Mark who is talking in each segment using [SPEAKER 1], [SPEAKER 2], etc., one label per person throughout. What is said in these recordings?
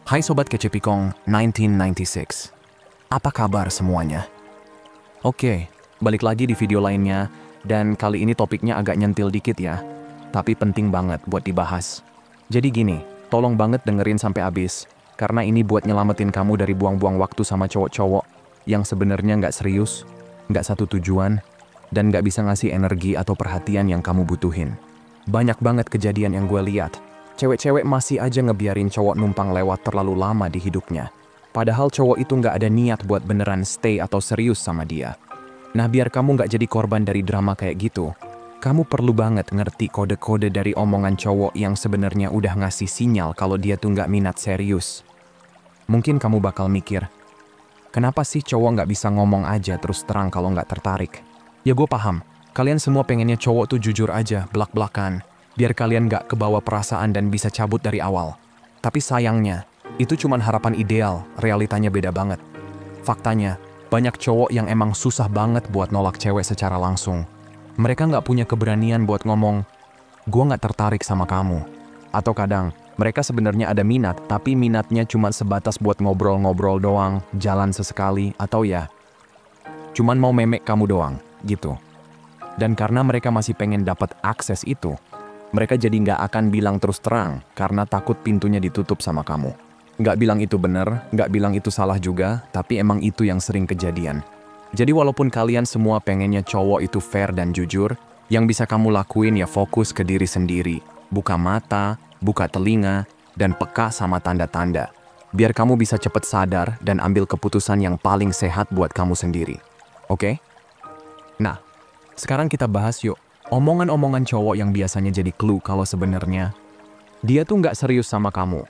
[SPEAKER 1] Hai Sobat Kecepikong 1996. Apa kabar semuanya? Oke, balik lagi di video lainnya, dan kali ini topiknya agak nyentil dikit ya. Tapi penting banget buat dibahas. Jadi gini, tolong banget dengerin sampai habis, karena ini buat nyelamatin kamu dari buang-buang waktu sama cowok-cowok yang sebenarnya nggak serius, nggak satu tujuan, dan nggak bisa ngasih energi atau perhatian yang kamu butuhin. Banyak banget kejadian yang gue lihat. Cewek-cewek masih aja ngebiarin cowok numpang lewat terlalu lama di hidupnya. Padahal cowok itu nggak ada niat buat beneran stay atau serius sama dia. Nah, biar kamu nggak jadi korban dari drama kayak gitu, kamu perlu banget ngerti kode-kode dari omongan cowok yang sebenarnya udah ngasih sinyal kalau dia tuh nggak minat serius. Mungkin kamu bakal mikir, kenapa sih cowok nggak bisa ngomong aja terus terang kalau nggak tertarik? Ya gue paham, kalian semua pengennya cowok tuh jujur aja, belak-belakan, biar kalian nggak kebawa perasaan dan bisa cabut dari awal. Tapi sayangnya, itu cuman harapan ideal, realitanya beda banget. Faktanya, banyak cowok yang emang susah banget buat nolak cewek secara langsung. Mereka nggak punya keberanian buat ngomong, gue nggak tertarik sama kamu. Atau kadang, mereka sebenarnya ada minat, tapi minatnya cuma sebatas buat ngobrol-ngobrol doang, jalan sesekali, atau ya, cuman mau memek kamu doang, gitu. Dan karena mereka masih pengen dapat akses itu, mereka jadi nggak akan bilang terus terang karena takut pintunya ditutup sama kamu. Nggak bilang itu bener, nggak bilang itu salah juga, tapi emang itu yang sering kejadian. Jadi walaupun kalian semua pengennya cowok itu fair dan jujur, yang bisa kamu lakuin ya fokus ke diri sendiri. Buka mata, buka telinga, dan peka sama tanda-tanda. Biar kamu bisa cepet sadar dan ambil keputusan yang paling sehat buat kamu sendiri. Oke? Nah, sekarang kita bahas yuk. Omongan-omongan cowok yang biasanya jadi clue kalau sebenarnya dia tuh nggak serius sama kamu.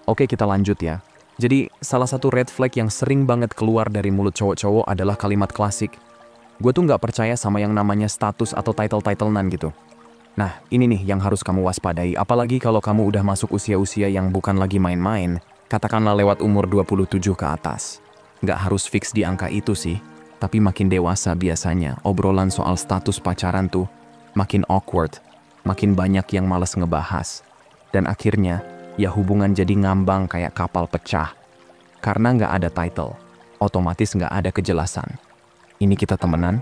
[SPEAKER 1] Oke, kita lanjut ya. Jadi, salah satu red flag yang sering banget keluar dari mulut cowok-cowok adalah kalimat klasik. Gue tuh nggak percaya sama yang namanya status atau title-titlenan gitu. Nah, ini nih yang harus kamu waspadai, apalagi kalau kamu udah masuk usia-usia yang bukan lagi main-main, katakanlah lewat umur 27 ke atas. Nggak harus fix di angka itu sih. Tapi makin dewasa biasanya, obrolan soal status pacaran tuh makin awkward, makin banyak yang males ngebahas. Dan akhirnya, ya hubungan jadi ngambang kayak kapal pecah. Karena nggak ada title, otomatis nggak ada kejelasan. Ini kita temenan,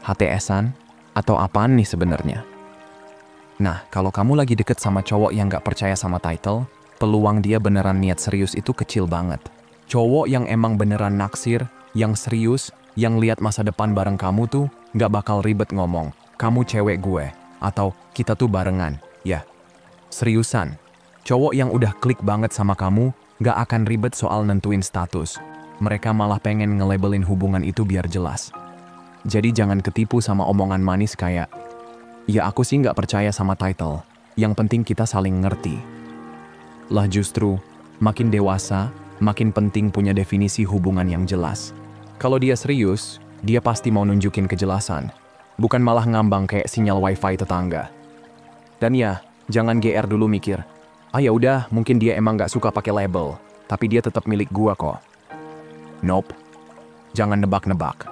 [SPEAKER 1] HTS-an, atau apaan nih sebenarnya? Nah, kalau kamu lagi deket sama cowok yang nggak percaya sama title, peluang dia beneran niat serius itu kecil banget. Cowok yang emang beneran naksir, yang serius, yang lihat masa depan bareng kamu tuh nggak bakal ribet ngomong, kamu cewek gue, atau kita tuh barengan, ya. Seriusan, cowok yang udah klik banget sama kamu nggak akan ribet soal nentuin status. Mereka malah pengen nge-labelin hubungan itu biar jelas. Jadi jangan ketipu sama omongan manis kayak, ya aku sih nggak percaya sama title, yang penting kita saling ngerti. Lah justru, makin dewasa, makin penting punya definisi hubungan yang jelas. Kalau dia serius, dia pasti mau nunjukin kejelasan, bukan malah ngambang kayak sinyal wifi tetangga. Dan ya, jangan GR dulu mikir, ya udah, mungkin dia emang nggak suka pakai label, tapi dia tetap milik gua kok. Nope, jangan nebak-nebak.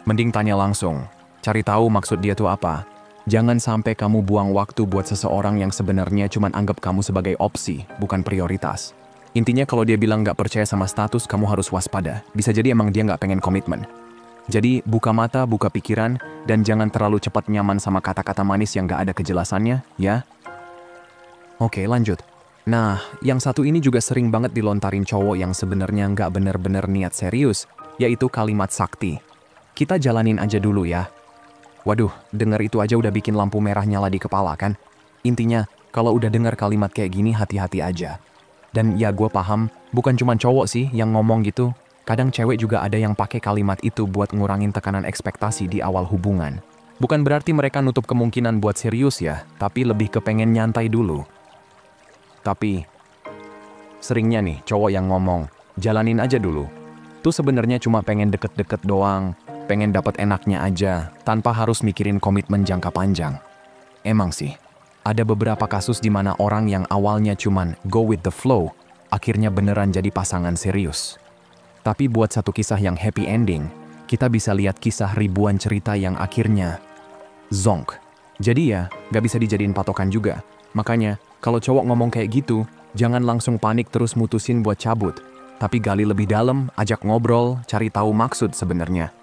[SPEAKER 1] Mending tanya langsung, cari tahu maksud dia tuh apa. Jangan sampai kamu buang waktu buat seseorang yang sebenarnya cuma anggap kamu sebagai opsi, bukan prioritas. Intinya kalau dia bilang nggak percaya sama status, kamu harus waspada. Bisa jadi emang dia nggak pengen komitmen. Jadi buka mata, buka pikiran, dan jangan terlalu cepat nyaman sama kata-kata manis yang nggak ada kejelasannya, ya? Oke, lanjut. Nah, yang satu ini juga sering banget dilontarin cowok yang sebenarnya nggak bener-bener niat serius, yaitu kalimat sakti. Kita jalanin aja dulu ya. Waduh, denger itu aja udah bikin lampu merah nyala di kepala kan? Intinya, kalau udah denger kalimat kayak gini, hati-hati aja. Dan ya gue paham, bukan cuma cowok sih yang ngomong gitu. Kadang cewek juga ada yang pakai kalimat itu buat ngurangin tekanan ekspektasi di awal hubungan. Bukan berarti mereka nutup kemungkinan buat serius ya, tapi lebih kepengen nyantai dulu. Tapi, seringnya nih cowok yang ngomong, jalanin aja dulu. Tuh sebenarnya cuma pengen deket-deket doang, pengen dapat enaknya aja, tanpa harus mikirin komitmen jangka panjang. Emang sih. Ada beberapa kasus di mana orang yang awalnya cuman go with the flow, akhirnya beneran jadi pasangan serius. Tapi buat satu kisah yang happy ending, kita bisa lihat kisah ribuan cerita yang akhirnya zonk. Jadi ya, gak bisa dijadiin patokan juga. Makanya, kalau cowok ngomong kayak gitu, Jangan langsung panik terus mutusin buat cabut. Tapi gali lebih dalam, ajak ngobrol, cari tahu maksud sebenarnya.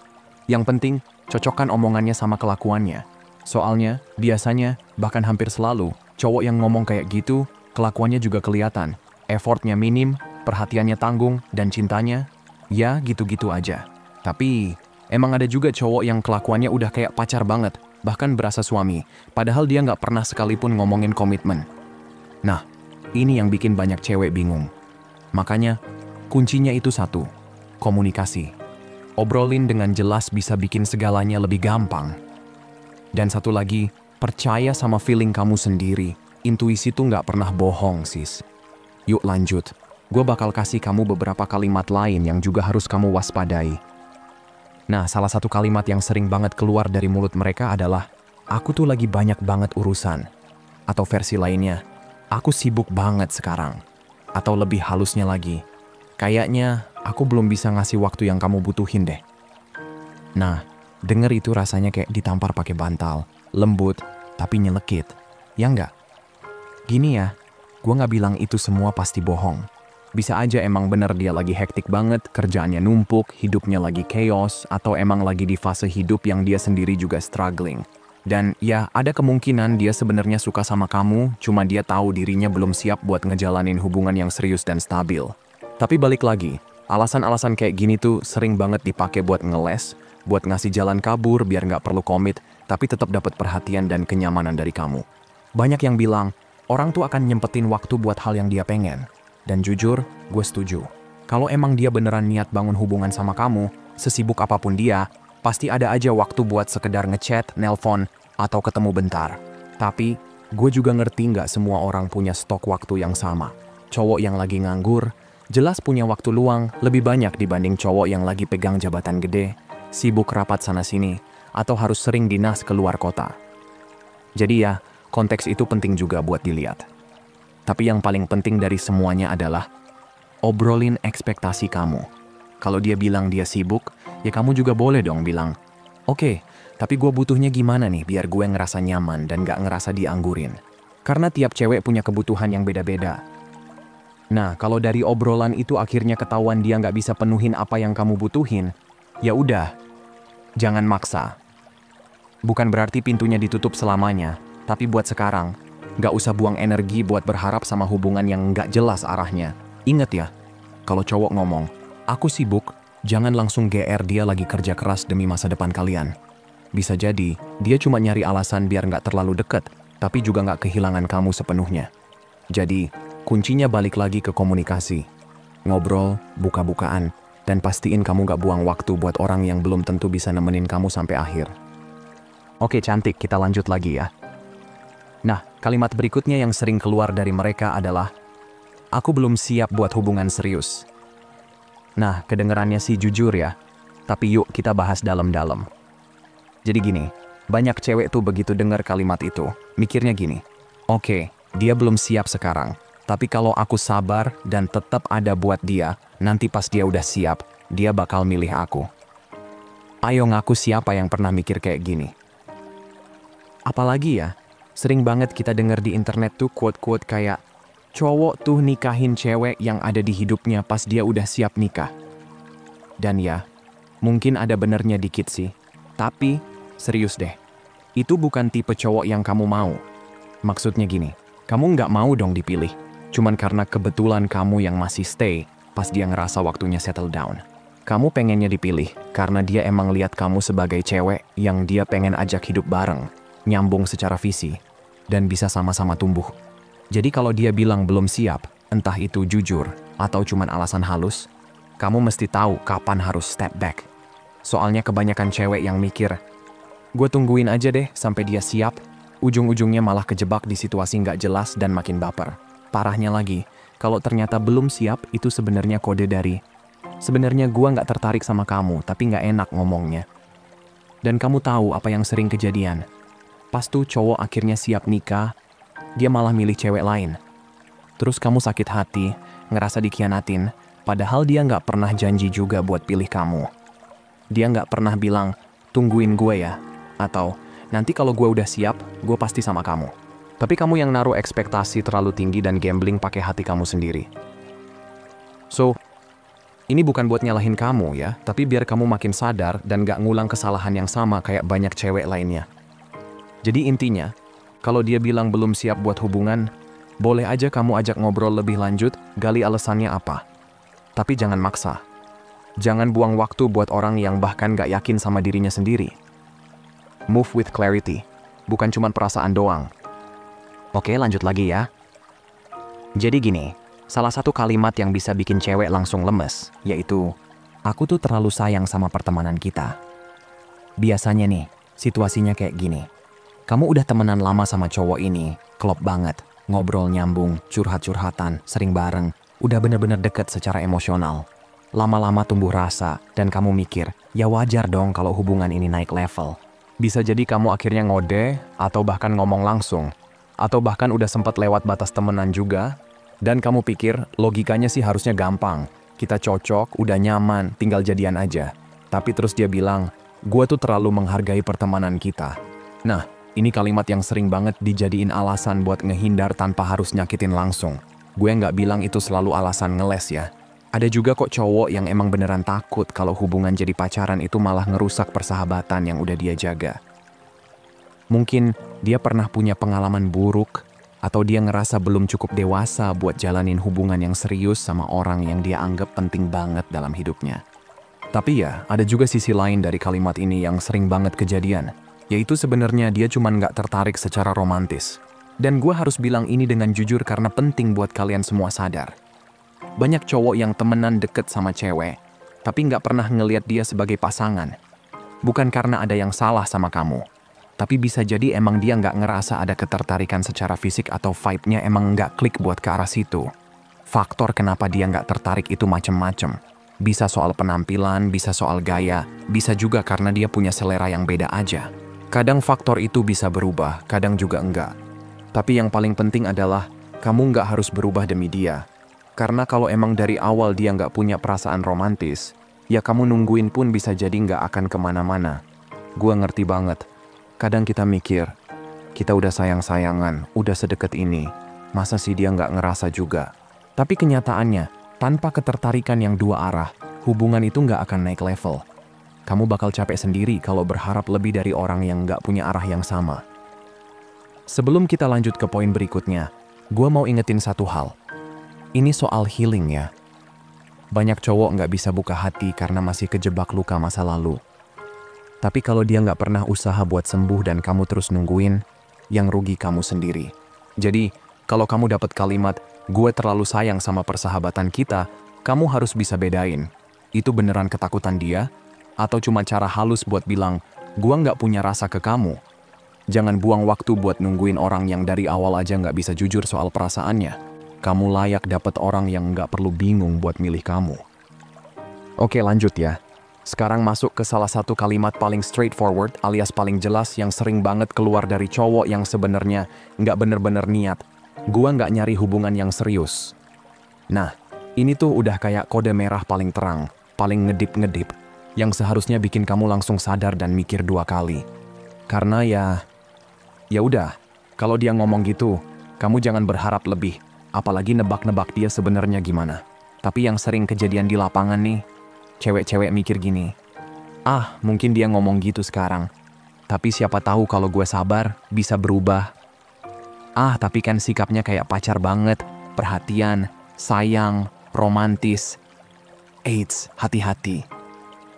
[SPEAKER 1] Yang penting, cocokkan omongannya sama kelakuannya. Soalnya, biasanya, bahkan hampir selalu, cowok yang ngomong kayak gitu, kelakuannya juga kelihatan. Effortnya minim, perhatiannya tanggung, dan cintanya, ya gitu-gitu aja. Tapi, emang ada juga cowok yang kelakuannya udah kayak pacar banget, bahkan berasa suami, padahal dia nggak pernah sekalipun ngomongin komitmen. Nah, ini yang bikin banyak cewek bingung. Makanya, kuncinya itu satu, komunikasi. Obrolin dengan jelas bisa bikin segalanya lebih gampang. Dan satu lagi, percaya sama feeling kamu sendiri. Intuisi tuh nggak pernah bohong, sis. Yuk lanjut. Gue bakal kasih kamu beberapa kalimat lain yang juga harus kamu waspadai. Nah, salah satu kalimat yang sering banget keluar dari mulut mereka adalah, aku tuh lagi banyak banget urusan. Atau versi lainnya, aku sibuk banget sekarang. Atau lebih halusnya lagi, kayaknya aku belum bisa ngasih waktu yang kamu butuhin deh. Nah, denger itu rasanya kayak ditampar pakai bantal, lembut, tapi nyelekit. Ya nggak? Gini ya, gue nggak bilang itu semua pasti bohong. Bisa aja emang bener dia lagi hektik banget, kerjaannya numpuk, hidupnya lagi chaos, atau emang lagi di fase hidup yang dia sendiri juga struggling. Dan ya, ada kemungkinan dia sebenarnya suka sama kamu, cuma dia tahu dirinya belum siap buat ngejalanin hubungan yang serius dan stabil. Tapi balik lagi, alasan-alasan kayak gini tuh sering banget dipakai buat ngeles, buat ngasih jalan kabur biar nggak perlu komit, tapi tetap dapat perhatian dan kenyamanan dari kamu. Banyak yang bilang, orang tuh akan nyempetin waktu buat hal yang dia pengen. Dan jujur, gue setuju. Kalau emang dia beneran niat bangun hubungan sama kamu, sesibuk apapun dia, pasti ada aja waktu buat sekedar ngechat, nelpon, atau ketemu bentar. Tapi, gue juga ngerti nggak semua orang punya stok waktu yang sama. Cowok yang lagi nganggur, jelas punya waktu luang lebih banyak dibanding cowok yang lagi pegang jabatan gede, sibuk rapat sana-sini, atau harus sering dinas keluar kota. Jadi ya, konteks itu penting juga buat dilihat. Tapi yang paling penting dari semuanya adalah, obrolin ekspektasi kamu. Kalau dia bilang dia sibuk, ya kamu juga boleh dong bilang, oke, tapi gue butuhnya gimana nih biar gue ngerasa nyaman dan gak ngerasa dianggurin. Karena tiap cewek punya kebutuhan yang beda-beda. Nah, kalau dari obrolan itu akhirnya ketahuan dia nggak bisa penuhin apa yang kamu butuhin, ya udah, jangan maksa. Bukan berarti pintunya ditutup selamanya, tapi buat sekarang, nggak usah buang energi buat berharap sama hubungan yang nggak jelas arahnya. Ingat ya, kalau cowok ngomong, aku sibuk, jangan langsung GR dia lagi kerja keras demi masa depan kalian. Bisa jadi, dia cuma nyari alasan biar nggak terlalu deket, tapi juga nggak kehilangan kamu sepenuhnya. Jadi, kuncinya balik lagi ke komunikasi. Ngobrol, buka-bukaan, dan pastiin kamu nggak buang waktu buat orang yang belum tentu bisa nemenin kamu sampai akhir. Oke cantik, kita lanjut lagi ya. Nah, kalimat berikutnya yang sering keluar dari mereka adalah, aku belum siap buat hubungan serius. Nah, kedengerannya sih jujur ya, tapi yuk kita bahas dalam-dalam. Jadi gini, banyak cewek tuh begitu dengar kalimat itu, mikirnya gini, oke, dia belum siap sekarang, tapi kalau aku sabar dan tetap ada buat dia, nanti pas dia udah siap, dia bakal milih aku. Ayo ngaku siapa yang pernah mikir kayak gini. Apalagi ya, sering banget kita denger di internet tuh quote-quote kayak, cowok tuh nikahin cewek yang ada di hidupnya pas dia udah siap nikah. Dan ya, mungkin ada benernya dikit sih, tapi serius deh, itu bukan tipe cowok yang kamu mau. Maksudnya gini, kamu nggak mau dong dipilih, cuman karena kebetulan kamu yang masih stay pas dia ngerasa waktunya settle down. Kamu pengennya dipilih karena dia emang lihat kamu sebagai cewek yang dia pengen ajak hidup bareng, nyambung secara visi, dan bisa sama-sama tumbuh. Jadi kalau dia bilang belum siap, entah itu jujur atau cuman alasan halus, kamu mesti tahu kapan harus step back. Soalnya kebanyakan cewek yang mikir, gue tungguin aja deh sampai dia siap, ujung-ujungnya malah kejebak di situasi nggak jelas dan makin baper. Parahnya lagi, kalau ternyata belum siap itu sebenarnya kode dari, sebenarnya gue nggak tertarik sama kamu tapi nggak enak ngomongnya. Dan kamu tahu apa yang sering kejadian? Pas tuh cowok akhirnya siap nikah, dia malah milih cewek lain. Terus kamu sakit hati, ngerasa dikhianatin, padahal dia nggak pernah janji juga buat pilih kamu. Dia nggak pernah bilang, tungguin gue ya, atau nanti kalau gue udah siap, gue pasti sama kamu. Tapi kamu yang naruh ekspektasi terlalu tinggi dan gambling pakai hati kamu sendiri. So, ini bukan buat nyalahin kamu ya, tapi biar kamu makin sadar dan gak ngulang kesalahan yang sama kayak banyak cewek lainnya. Jadi intinya, kalau dia bilang belum siap buat hubungan, boleh aja kamu ajak ngobrol lebih lanjut, gali alasannya apa. Tapi jangan maksa. Jangan buang waktu buat orang yang bahkan gak yakin sama dirinya sendiri. Move with clarity, bukan cuma perasaan doang. Oke, lanjut lagi ya. Jadi gini, salah satu kalimat yang bisa bikin cewek langsung lemes, yaitu, aku tuh terlalu sayang sama pertemanan kita. Biasanya nih, situasinya kayak gini. Kamu udah temenan lama sama cowok ini, klop banget, ngobrol nyambung, curhat-curhatan, sering bareng, udah bener-bener deket secara emosional. Lama-lama tumbuh rasa, dan kamu mikir, ya wajar dong kalau hubungan ini naik level. Bisa jadi kamu akhirnya ngode, atau bahkan ngomong langsung, atau bahkan udah sempat lewat batas temenan juga, dan kamu pikir logikanya sih harusnya gampang. Kita cocok, udah nyaman, tinggal jadian aja. Tapi terus dia bilang, gua tuh terlalu menghargai pertemanan kita. Nah, ini kalimat yang sering banget dijadiin alasan buat ngehindar tanpa harus nyakitin langsung. Gue nggak bilang itu selalu alasan ngeles ya. Ada juga kok cowok yang emang beneran takut kalau hubungan jadi pacaran itu malah ngerusak persahabatan yang udah dia jaga. Mungkin dia pernah punya pengalaman buruk, atau dia ngerasa belum cukup dewasa buat jalanin hubungan yang serius sama orang yang dia anggap penting banget dalam hidupnya. Tapi ya, ada juga sisi lain dari kalimat ini yang sering banget kejadian, yaitu sebenarnya dia cuma nggak tertarik secara romantis. Dan gue harus bilang ini dengan jujur karena penting buat kalian semua sadar. Banyak cowok yang temenan deket sama cewek, tapi nggak pernah ngelihat dia sebagai pasangan. Bukan karena ada yang salah sama kamu, tapi bisa jadi emang dia nggak ngerasa ada ketertarikan secara fisik atau vibe-nya emang nggak klik buat ke arah situ. Faktor kenapa dia nggak tertarik itu macem-macem. Bisa soal penampilan, bisa soal gaya, bisa juga karena dia punya selera yang beda aja. Kadang faktor itu bisa berubah, kadang juga enggak. Tapi yang paling penting adalah, kamu nggak harus berubah demi dia. Karena kalau emang dari awal dia nggak punya perasaan romantis, ya kamu nungguin pun bisa jadi nggak akan kemana-mana. Gua ngerti banget. Kadang kita mikir, kita udah sayang-sayangan, udah sedekat ini, masa sih dia nggak ngerasa juga? Tapi kenyataannya, tanpa ketertarikan yang dua arah, hubungan itu nggak akan naik level. Kamu bakal capek sendiri kalau berharap lebih dari orang yang nggak punya arah yang sama. Sebelum kita lanjut ke poin berikutnya, gue mau ingetin satu hal. Ini soal healing ya. Banyak cowok nggak bisa buka hati karena masih kejebak luka masa lalu. Tapi kalau dia nggak pernah usaha buat sembuh dan kamu terus nungguin, yang rugi kamu sendiri. Jadi, kalau kamu dapat kalimat, gue terlalu sayang sama persahabatan kita, kamu harus bisa bedain. Itu beneran ketakutan dia? Atau cuma cara halus buat bilang, gue nggak punya rasa ke kamu? Jangan buang waktu buat nungguin orang yang dari awal aja nggak bisa jujur soal perasaannya. Kamu layak dapat orang yang nggak perlu bingung buat milih kamu. Oke, lanjut ya. Sekarang masuk ke salah satu kalimat paling straightforward alias paling jelas yang sering banget keluar dari cowok yang sebenarnya nggak bener-bener niat. Gua nggak nyari hubungan yang serius. Nah, ini tuh udah kayak kode merah paling terang, paling ngedip-ngedip, yang seharusnya bikin kamu langsung sadar dan mikir dua kali. Karena ya udah, kalau dia ngomong gitu, kamu jangan berharap lebih, apalagi nebak-nebak dia sebenarnya gimana. Tapi yang sering kejadian di lapangan nih, cewek-cewek mikir gini, mungkin dia ngomong gitu sekarang. Tapi siapa tahu kalau gue sabar, bisa berubah. Tapi kan sikapnya kayak pacar banget, perhatian, sayang, romantis. Eits, hati-hati.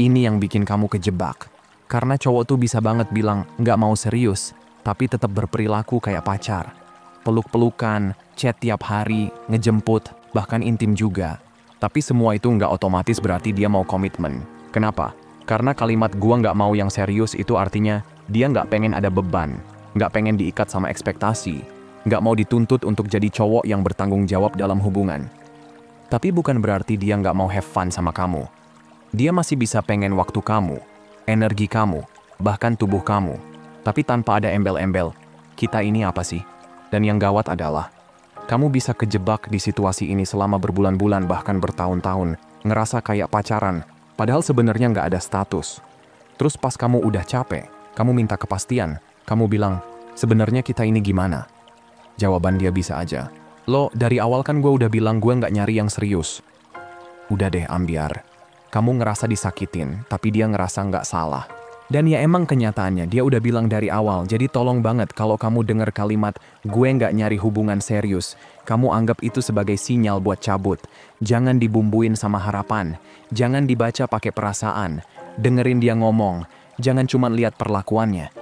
[SPEAKER 1] Ini yang bikin kamu kejebak. Karena cowok tuh bisa banget bilang nggak mau serius, tapi tetap berperilaku kayak pacar. Peluk-pelukan, chat tiap hari, ngejemput, bahkan intim juga. Tapi semua itu nggak otomatis berarti dia mau komitmen. Kenapa? Karena kalimat gua nggak mau yang serius itu artinya dia nggak pengen ada beban, nggak pengen diikat sama ekspektasi, nggak mau dituntut untuk jadi cowok yang bertanggung jawab dalam hubungan. Tapi bukan berarti dia nggak mau have fun sama kamu. Dia masih bisa pengen waktu kamu, energi kamu, bahkan tubuh kamu. Tapi tanpa ada embel-embel, kita ini apa sih? Dan yang gawat adalah, kamu bisa kejebak di situasi ini selama berbulan-bulan bahkan bertahun-tahun, ngerasa kayak pacaran, padahal sebenarnya nggak ada status. Terus pas kamu udah capek, kamu minta kepastian, kamu bilang, sebenarnya kita ini gimana? Jawaban dia bisa aja. Lo, dari awal kan gue udah bilang gue nggak nyari yang serius. Udah deh Ambyar. Kamu ngerasa disakitin, tapi dia ngerasa nggak salah. Dan ya emang kenyataannya, dia udah bilang dari awal. Jadi tolong banget kalau kamu denger kalimat, gue nggak nyari hubungan serius. Kamu anggap itu sebagai sinyal buat cabut. Jangan dibumbuin sama harapan. Jangan dibaca pakai perasaan. Dengerin dia ngomong. Jangan cuma lihat perlakuannya.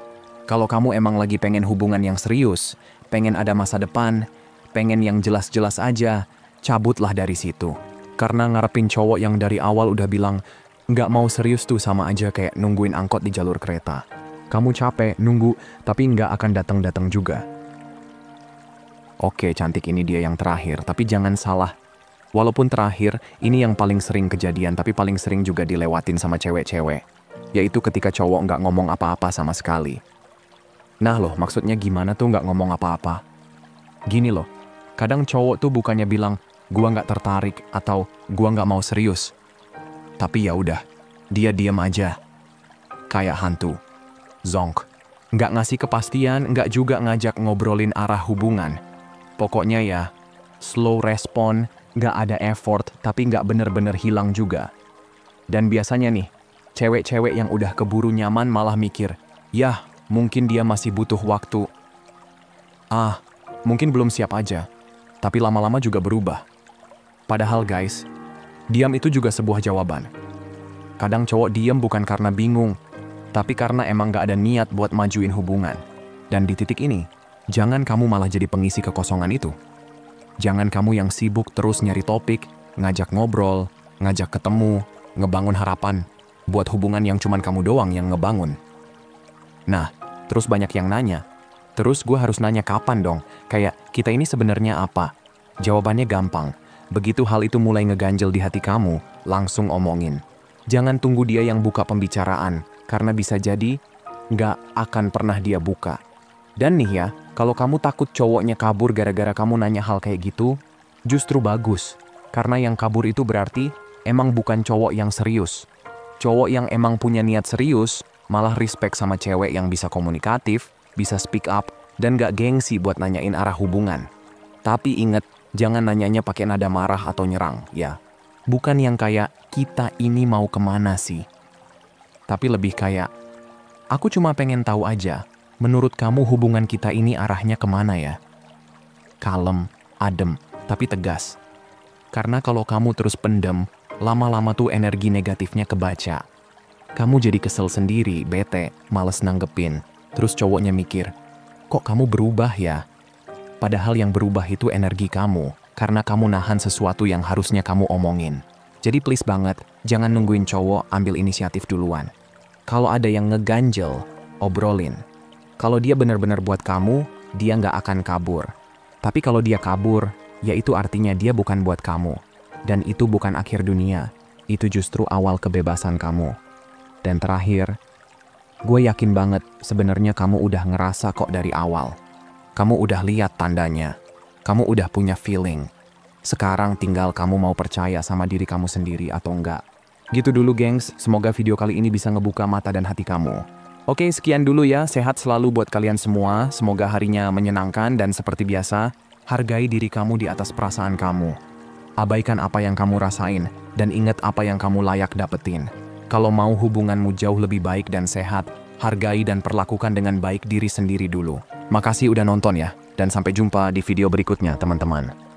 [SPEAKER 1] Kalau kamu emang lagi pengen hubungan yang serius, pengen ada masa depan, pengen yang jelas-jelas aja, cabutlah dari situ. Karena ngarepin cowok yang dari awal udah bilang, nggak mau serius tuh sama aja kayak nungguin angkot di jalur kereta. Kamu capek, nunggu, tapi nggak akan datang-datang juga. Oke, cantik, ini dia yang terakhir, tapi jangan salah. Walaupun terakhir, ini yang paling sering kejadian, tapi paling sering juga dilewatin sama cewek-cewek. Yaitu ketika cowok nggak ngomong apa-apa sama sekali. Nah loh, maksudnya gimana tuh nggak ngomong apa-apa? Gini loh, kadang cowok tuh bukannya bilang, gua nggak tertarik atau gua nggak mau serius. Tapi ya udah, dia diam aja. Kayak hantu. Zonk. Nggak ngasih kepastian, nggak juga ngajak ngobrolin arah hubungan. Pokoknya ya, slow respon, nggak ada effort, tapi nggak bener-bener hilang juga. Dan biasanya nih, cewek-cewek yang udah keburu nyaman malah mikir, yah, mungkin dia masih butuh waktu. Mungkin belum siap aja. Tapi lama-lama juga berubah. Padahal guys, diam itu juga sebuah jawaban. Kadang cowok diam bukan karena bingung, tapi karena emang gak ada niat buat majuin hubungan. Dan di titik ini, jangan kamu malah jadi pengisi kekosongan itu. Jangan kamu yang sibuk terus nyari topik, ngajak ngobrol, ngajak ketemu, ngebangun harapan, buat hubungan yang cuman kamu doang yang ngebangun. Nah, terus banyak yang nanya. Terus gue harus nanya kapan dong? Kayak, kita ini sebenarnya apa? Jawabannya gampang. Begitu hal itu mulai ngeganjel di hati kamu, langsung omongin. Jangan tunggu dia yang buka pembicaraan, karena bisa jadi nggak akan pernah dia buka. Dan nih ya, kalau kamu takut cowoknya kabur gara-gara kamu nanya hal kayak gitu, justru bagus. Karena yang kabur itu berarti emang bukan cowok yang serius. Cowok yang emang punya niat serius, malah respect sama cewek yang bisa komunikatif, bisa speak up, dan nggak gengsi buat nanyain arah hubungan. Tapi inget, jangan nanyanya pakai nada marah atau nyerang, ya. Bukan yang kayak, kita ini mau kemana sih? Tapi lebih kayak, aku cuma pengen tahu aja, menurut kamu hubungan kita ini arahnya kemana ya? Kalem, adem, tapi tegas. Karena kalau kamu terus pendem, lama-lama tuh energi negatifnya kebaca. Kamu jadi kesel sendiri, bete, males nanggepin. Terus cowoknya mikir, kok kamu berubah ya? Padahal yang berubah itu energi kamu, karena kamu nahan sesuatu yang harusnya kamu omongin. Jadi please banget, jangan nungguin cowok ambil inisiatif duluan. Kalau ada yang ngeganjel, obrolin. Kalau dia benar-benar buat kamu, dia nggak akan kabur. Tapi kalau dia kabur, ya itu artinya dia bukan buat kamu. Dan itu bukan akhir dunia, itu justru awal kebebasan kamu. Dan terakhir, gue yakin banget sebenarnya kamu udah ngerasa kok dari awal. Kamu udah lihat tandanya. Kamu udah punya feeling. Sekarang tinggal kamu mau percaya sama diri kamu sendiri atau enggak. Gitu dulu gengs, semoga video kali ini bisa ngebuka mata dan hati kamu. Oke, sekian dulu ya, sehat selalu buat kalian semua. Semoga harinya menyenangkan dan seperti biasa, hargai diri kamu di atas perasaan kamu. Abaikan apa yang kamu rasain dan ingat apa yang kamu layak dapetin. Kalau mau hubunganmu jauh lebih baik dan sehat, hargai dan perlakukan dengan baik diri sendiri dulu. Makasih udah nonton ya, dan sampai jumpa di video berikutnya teman-teman.